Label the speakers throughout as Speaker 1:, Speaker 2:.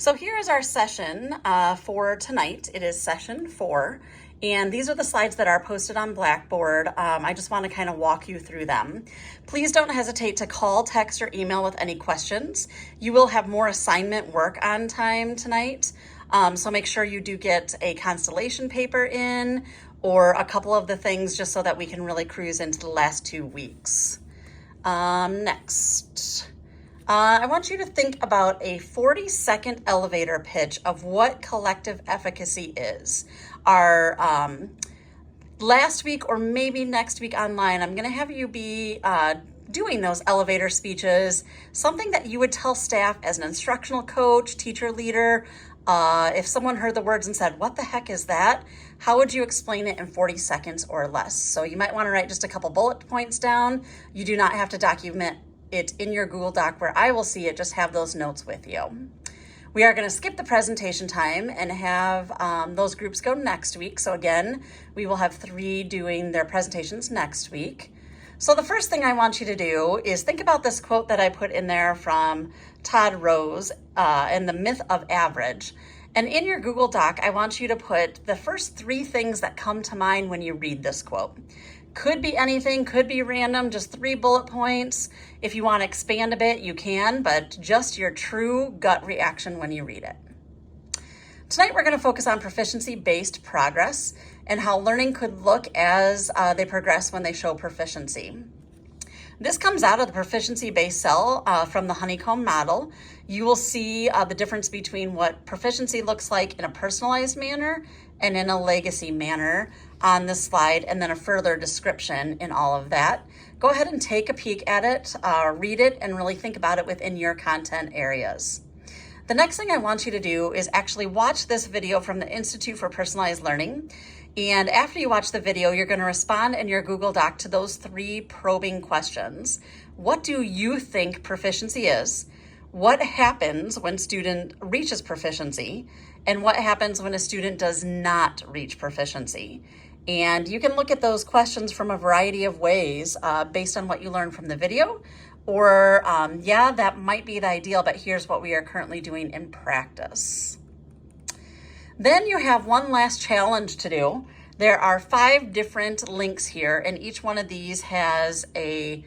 Speaker 1: So here is our session for tonight. It is session 4, and these are the slides that are posted on Blackboard. I just want to kind of walk you through them. Please don't hesitate to call, text, or email with any questions. You will have more assignment work on time tonight, so make sure you do get a constellation paper in or a couple of the things just so that we can really cruise into the last 2 weeks. Next. I want you to think about a 40-second elevator pitch of what collective efficacy is. Our last week or maybe next week online, I'm going to have you be doing those elevator speeches, something that you would tell staff as an instructional coach, teacher leader. If someone heard the words and said, "What the heck is that?" How would you explain it in 40 seconds or less? So you might want to write just a couple bullet points down. You do not have to document it in your Google Doc where I will see it. Just have those notes with you. We are going to skip the presentation time and have those groups go next week. So again, we will have 3 doing their presentations next week. So the first thing I want you to do is think about this quote that I put in there from Todd Rose and the myth of average. And in your Google Doc, I want you to put the first 3 things that come to mind when you read this quote. Could be anything, could be random, just 3 bullet points. If you want to expand a bit, you can, but just your true gut reaction when you read it. Tonight, we're going to focus on proficiency-based progress and how learning could look as they progress when they show proficiency. This comes out of the proficiency-based cell from the honeycomb model. You will see the difference between what proficiency looks like in a personalized manner and in a legacy manner on this slide, and then a further description in all of that. Go ahead and take a peek at it, read it, and really think about it within your content areas. The next thing I want you to do is actually watch this video from the Institute for Personalized Learning. And after you watch the video, you're going to respond in your Google Doc to those 3 probing questions. What do you think proficiency is? What happens when a student reaches proficiency? And what happens when a student does not reach proficiency? And you can look at those questions from a variety of ways based on what you learned from the video. Or, yeah, that might be the ideal, but here's what we are currently doing in practice. Then you have one last challenge to do. There are 5 different links here, and each one of these has a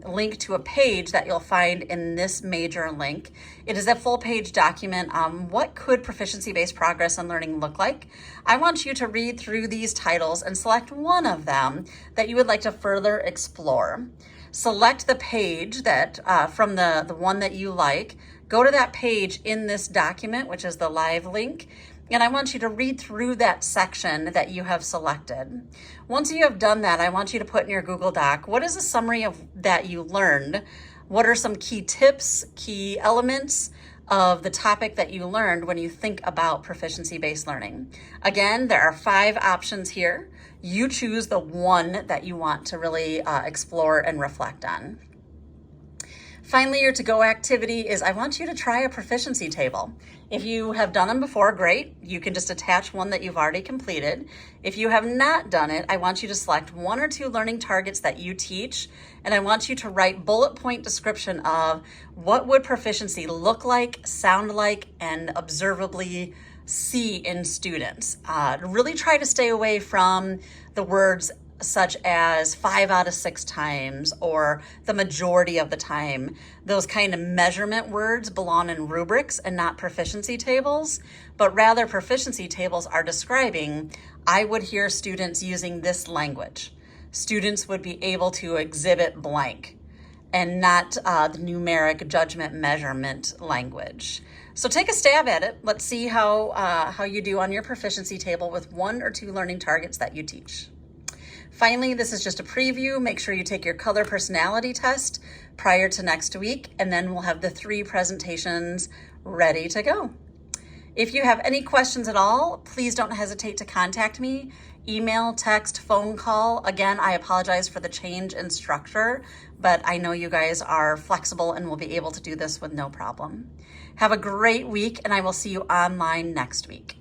Speaker 1: link to a page that you'll find in this major link. It is a full page document. What could proficiency-based progress and learning look like? I want you to read through these titles and select one of them that you would like to further explore. Select the page that from the one that you like. Go to that page in this document, which is the live link, and I want you to read through that section that you have selected. Once you have done that, I want you to put in your Google Doc, what is a summary of that you learned? What are some key tips, key elements of the topic that you learned when you think about proficiency-based learning? Again, there are 5 options here. You choose the one that you want to really explore and reflect on. Finally, your to-go activity is I want you to try a proficiency table. If you have done them before, great. You can just attach one that you've already completed. If you have not done it, I want you to select 1 or 2 learning targets that you teach, and I want you to write bullet point description of what would proficiency look like, sound like, and observably see in students. Really try to stay away from the words such as 5 out of 6 times or the majority of the time. Those kind of measurement words belong in rubrics and not proficiency tables, but rather proficiency tables are describing, I would hear students using this language. Students would be able to exhibit blank and not the numeric judgment measurement language. So take a stab at it. Let's see how you do on your proficiency table with 1 or 2 learning targets that you teach. Finally, this is just a preview. Make sure you take your color personality test prior to next week, and then we'll have the 3 presentations ready to go. If you have any questions at all, please don't hesitate to contact me. Email, text, phone call. Again, I apologize for the change in structure, but I know you guys are flexible and will be able to do this with no problem. Have a great week, and I will see you online next week.